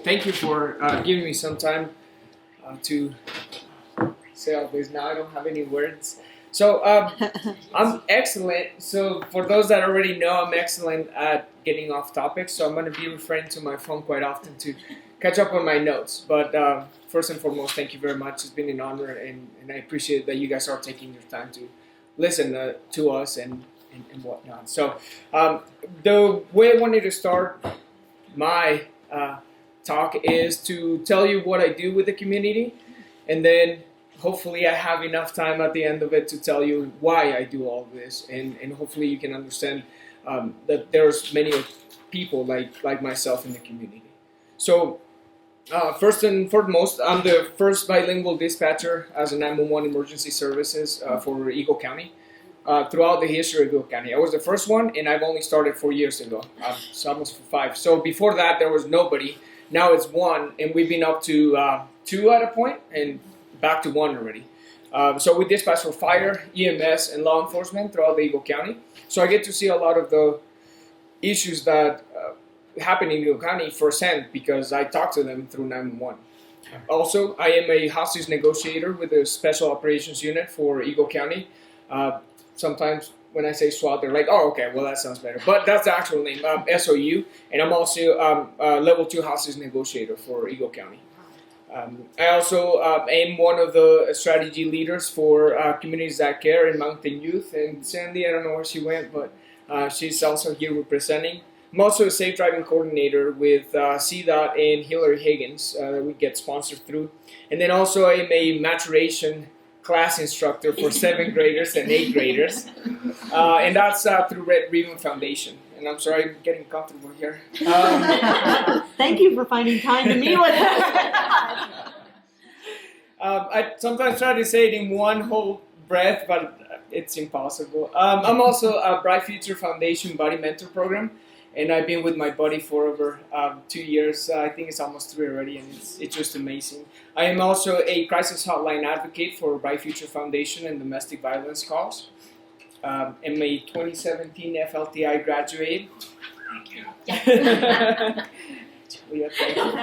thank you for giving me some time to say all this. Now I don't have any words. So I'm excellent. So for those that already know, I'm excellent at getting off topic. So I'm going to be referring to my phone quite often to catch up on my notes. But first and foremost, thank you very much. It's been an honor, and I appreciate that you guys are taking your time to listen to us and whatnot. So the way I wanted to start my talk is to tell you what I do with the community, and then hopefully I have enough time at the end of it to tell you why I do all of this, and hopefully you can understand that there's many people like myself in the community. So first and foremost, I'm the first bilingual dispatcher as a 911 emergency services for Eagle County. Throughout the history of Eagle County, I was the first one, and I've only started 4 years ago, so almost 5. So before that, there was nobody. Now it's 1, and we've been up to 2 at a point, and back to 1 already. So we dispatch for fire, EMS, and law enforcement throughout the Eagle County. So I get to see a lot of the issues that happen in Eagle County firsthand because I talk to them through 911. Also, I am a hostage negotiator with the Special Operations Unit for Eagle County. Sometimes when I say SWAT, they're like, oh, okay, well, that sounds better. But that's the actual name, SOU. And I'm also level 2 hostage negotiator for Eagle County. I also am one of the strategy leaders for Communities That Care in Mountain Youth. And Sandy, I don't know where she went, but she's also here representing. I'm also a safe driving coordinator with CDOT and Hillary Higgins that we get sponsored through. And then also I'm a maturation class instructor for 7th graders and 8th graders. And that's through Red Ribbon Foundation. And I'm sorry, I'm getting comfortable here. Thank you for finding time to meet with us. I sometimes try to say it in one whole breath, but it's impossible. I'm also a Bright Future Foundation Buddy Mentor Program, and I've been with my buddy for over 2 years. I think it's almost 3 already, and it's just amazing. I am also a crisis hotline advocate for Bright Future Foundation and domestic violence calls. I'm a 2017 FLTI graduate. Thank you. Julia, thank you.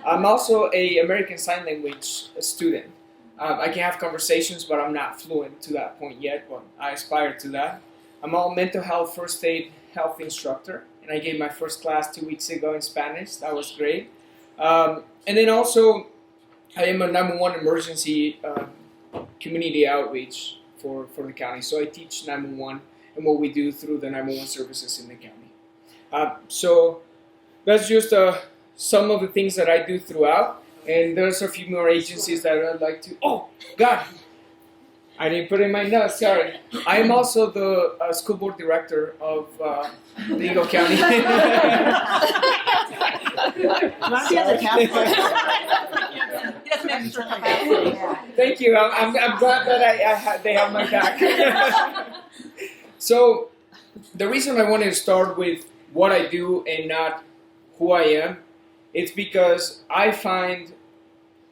I'm also an American Sign Language student. I can have conversations, but I'm not fluent to that point yet, but I aspire to that. I'm all mental health first aid health instructor, and I gave my first class 2 weeks ago in Spanish. That was great. And then also, I am a 911 emergency community outreach for the county. So I teach 911 and what we do through the 911 services in the county. So that's just some of the things that I do throughout. And there's a few more agencies that I'd like to... Oh, God! I didn't put it in my notes, sorry. I am also the school board director of the Eagle County. Thank you. I'm glad that they have my back. So the reason I wanted to start with what I do and not who I am, it's because I find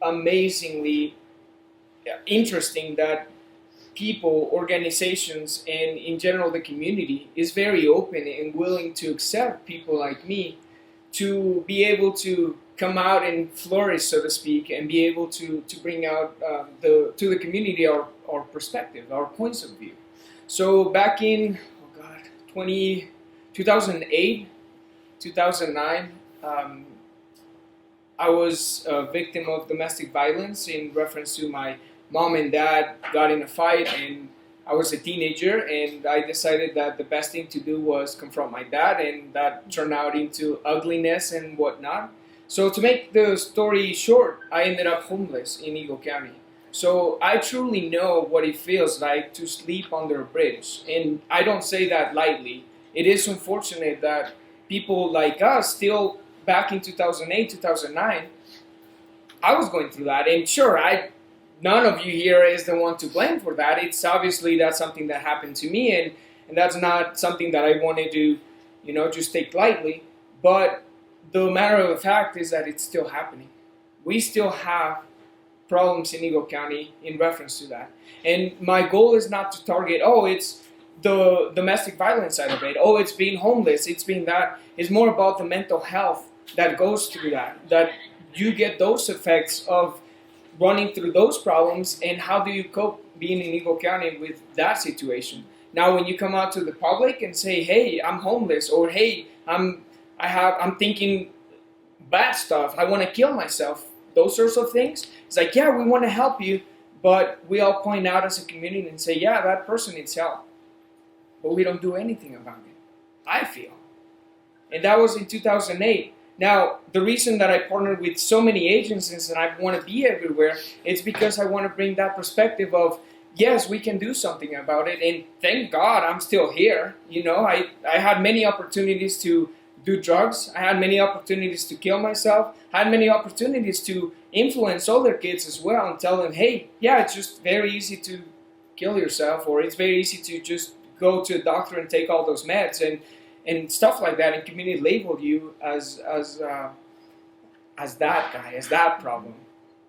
amazingly interesting that people, organizations, and in general the community is very open and willing to accept people like me to be able to come out and flourish, so to speak, and be able to bring out to the community our perspective, our points of view. So back in 2008, 2009, I was a victim of domestic violence in reference to my mom and dad got in a fight, and I was a teenager, and I decided that the best thing to do was confront my dad, and that turned out into ugliness and whatnot. So to make the story short, I ended up homeless in Eagle County. So I truly know what it feels like to sleep under a bridge, and I don't say that lightly. It is unfortunate that people like us still back in 2008, 2009, I was going through that, and sure, none of you here is the one to blame for that. It's obviously that's something that happened to me, and that's not something that I wanted to, just take lightly. But the matter of the fact is that it's still happening. We still have problems in Eagle County in reference to that. And my goal is not to target, it's the domestic violence side of it. It's being homeless. It's being that. It's more about the mental health that goes through that you get those effects of running through those problems, and how do you cope being in Eagle County with that situation. Now, when you come out to the public and say, "Hey, I'm homeless," or "Hey, I'm thinking bad stuff. I want to kill myself," those sorts of things. It's like, yeah, we want to help you, but we all point out as a community and say, yeah, that person needs help, but we don't do anything about it, I feel. And that was in 2008. Now, the reason that I partnered with so many agencies and I want to be everywhere, it's because I want to bring that perspective of, yes, we can do something about it. And thank God I'm still here. You know, I had many opportunities to do drugs. I had many opportunities to kill myself. I had many opportunities to influence other kids as well and tell them, hey, yeah, it's just very easy to kill yourself, or it's very easy to just go to a doctor and take all those meds and stuff like that, and community labeled you as that guy, as that problem.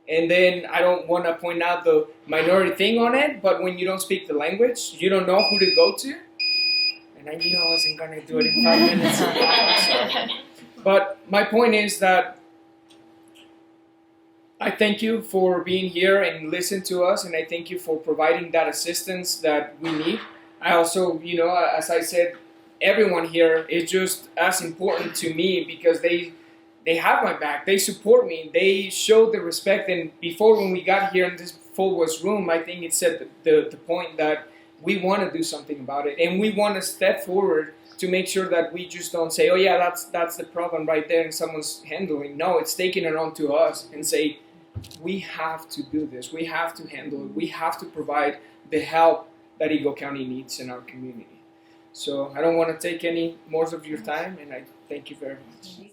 And then I don't want to point out the minority thing on it, but when you don't speak the language, you don't know who to go to. And I knew I wasn't going to do it in 5 minutes. Sorry. But my point is that I thank you for being here and listen to us, and I thank you for providing that assistance that we need. I also, you know, as I said, everyone here is just as important to me because they have my back. They support me. They show the respect. And before, when we got here in this full West room, I think it said the point that we want to do something about it, and we want to step forward to make sure that we just don't say, oh yeah, that's the problem right there and someone's handling. No, it's taking it on to us and say, we have to do this. We have to handle it. We have to provide the help that Eagle County needs in our community. So I don't want to take any more of your time, and I thank you very much.